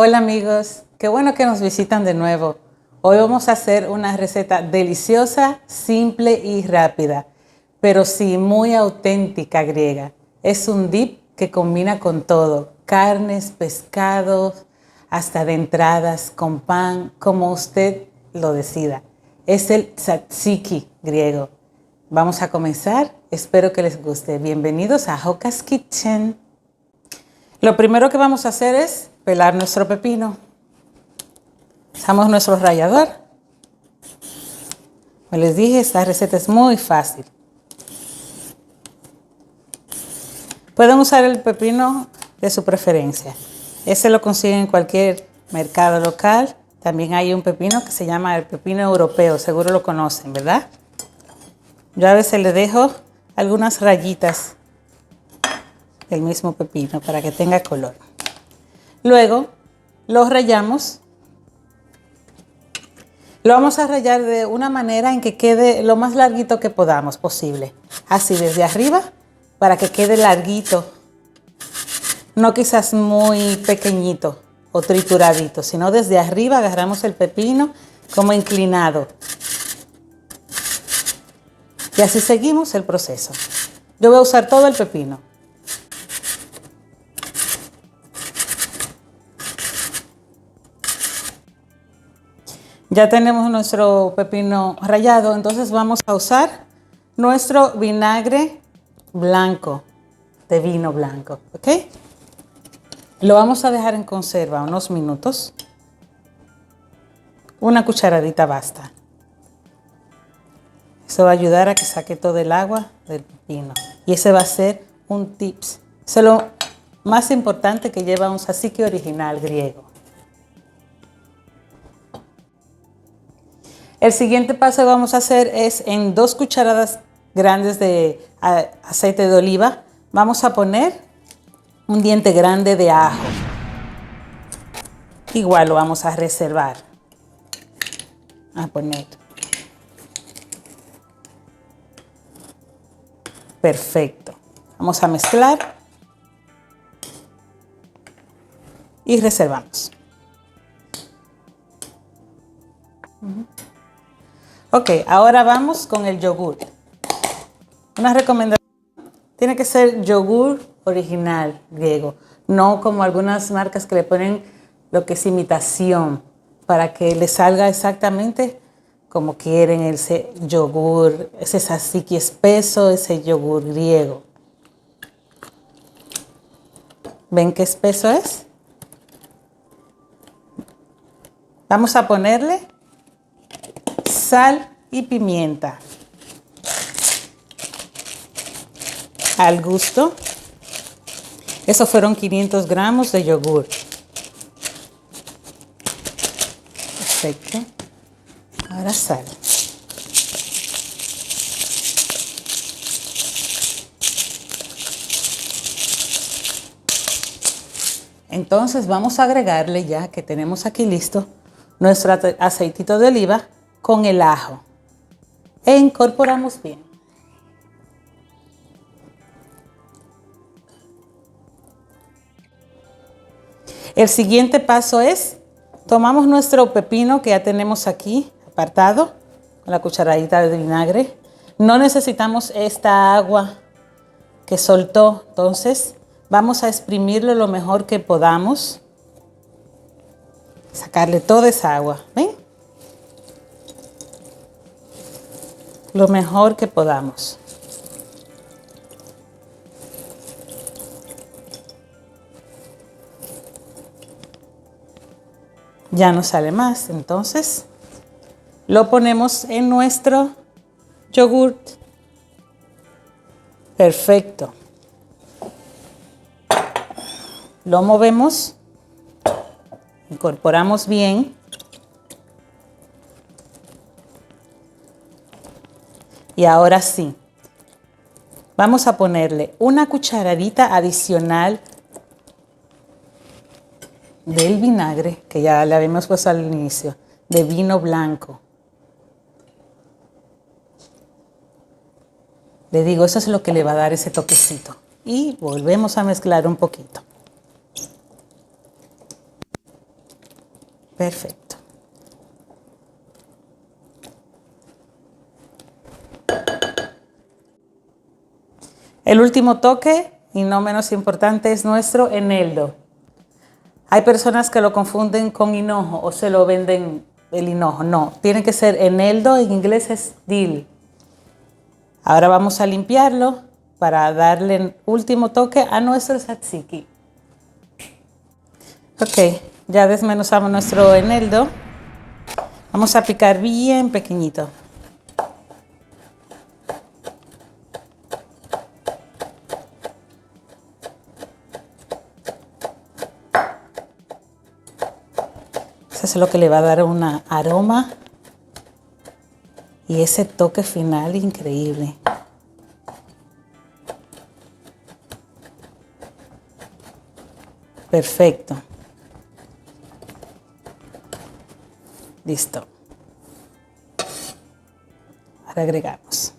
Hola amigos, qué bueno que nos visitan de nuevo. Hoy vamos a hacer una receta deliciosa, simple y rápida, pero sí muy auténtica griega. Es un dip que combina con todo, carnes, pescados, hasta de entradas, con pan, como usted lo decida. Es el tzatziki griego. Vamos a comenzar, espero que les guste. Bienvenidos a Hoka's Kitchen. Lo primero que vamos a hacer es pelar nuestro pepino. Usamos nuestro rallador. Como les dije, esta receta es muy fácil. Pueden usar el pepino de su preferencia. Ese lo consiguen en cualquier mercado local. También hay un pepino que se llama el pepino europeo, seguro lo conocen, ¿verdad? Yo a veces le dejo algunas rayitas del mismo pepino para que tenga color. Luego lo rallamos. Lo vamos a rallar de una manera en que quede lo más larguito que podamos posible. Así desde arriba para que quede larguito. No quizás muy pequeñito o trituradito, sino desde arriba agarramos el pepino como inclinado. Y así seguimos el proceso. Yo voy a usar todo el pepino. Ya tenemos nuestro pepino rallado, entonces vamos a usar nuestro vinagre blanco, de vino blanco, ¿ok? Lo vamos a dejar en conserva unos minutos. Una cucharadita basta. Eso va a ayudar a que saque todo el agua del pepino. Y ese va a ser un tips. Eso es lo más importante que lleva un tzatziki original griego. El siguiente paso que vamos a hacer es en 2 cucharadas grandes de aceite de oliva. Vamos a poner un diente grande de ajo. Igual lo vamos a reservar. A poner. Perfecto. Vamos a mezclar. Y reservamos. Ok, ahora vamos con el yogur. Una recomendación, tiene que ser yogur original griego, no como algunas marcas que le ponen lo que es imitación, para que le salga exactamente como quieren ese yogur, ese tzatziki espeso, ese yogur griego. ¿Ven qué espeso es? Vamos a ponerle sal y pimienta al gusto. Esos fueron 500 gramos de yogur. Perfecto. Ahora sal. Entonces vamos a agregarle, ya que tenemos aquí listo, nuestro aceitito de oliva con el ajo. E incorporamos bien. El siguiente paso es, tomamos nuestro pepino que ya tenemos aquí apartado, con la cucharadita de vinagre. No necesitamos esta agua que soltó, entonces vamos a exprimirlo lo mejor que podamos. Sacarle toda esa agua, ¿ven? Lo mejor que podamos. Ya no sale más, entonces lo ponemos en nuestro yogurt. Perfecto. Lo movemos, incorporamos bien. Y ahora sí, vamos a ponerle una cucharadita adicional del vinagre, que ya le habíamos puesto al inicio, de vino blanco. Le digo, eso es lo que le va a dar ese toquecito. Y volvemos a mezclar un poquito. Perfecto. El último toque, y no menos importante, es nuestro eneldo. Hay personas que lo confunden con hinojo o se lo venden el hinojo. No, tiene que ser eneldo, en inglés es dill. Ahora vamos a limpiarlo para darle el último toque a nuestro tzatziki. Ok, ya desmenuzamos nuestro eneldo. Vamos a picar bien pequeñito. Eso es lo que le va a dar un aroma y ese toque final increíble. Perfecto. Listo. Ahora agregamos.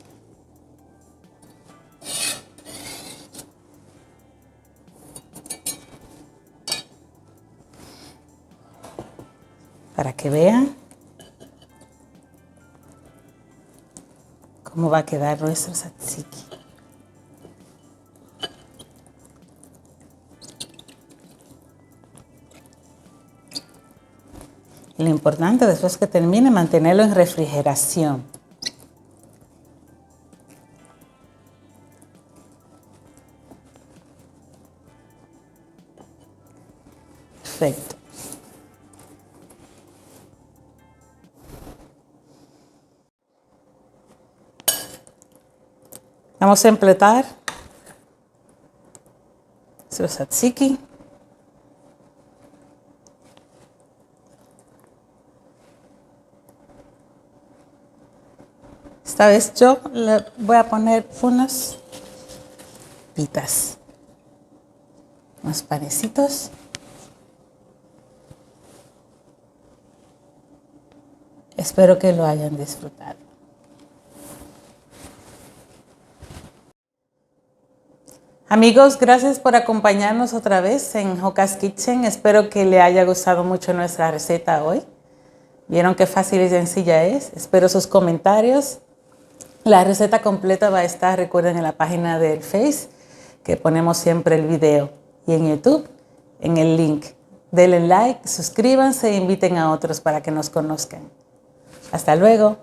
Para que vean cómo va a quedar nuestro tzatziki. Lo importante después que termine, mantenerlo en refrigeración. Perfecto. Vamos a empletar nuestro tzatziki. Esta vez yo le voy a poner unas pitas, unos panecitos. Espero que lo hayan disfrutado. Amigos, gracias por acompañarnos otra vez en Joca's Kitchen. Espero que le haya gustado mucho nuestra receta hoy. ¿Vieron qué fácil y sencilla es? Espero sus comentarios. La receta completa va a estar, recuerden, en la página del Face, que ponemos siempre el video, y en YouTube, en el link. Denle like, suscríbanse e inviten a otros para que nos conozcan. Hasta luego.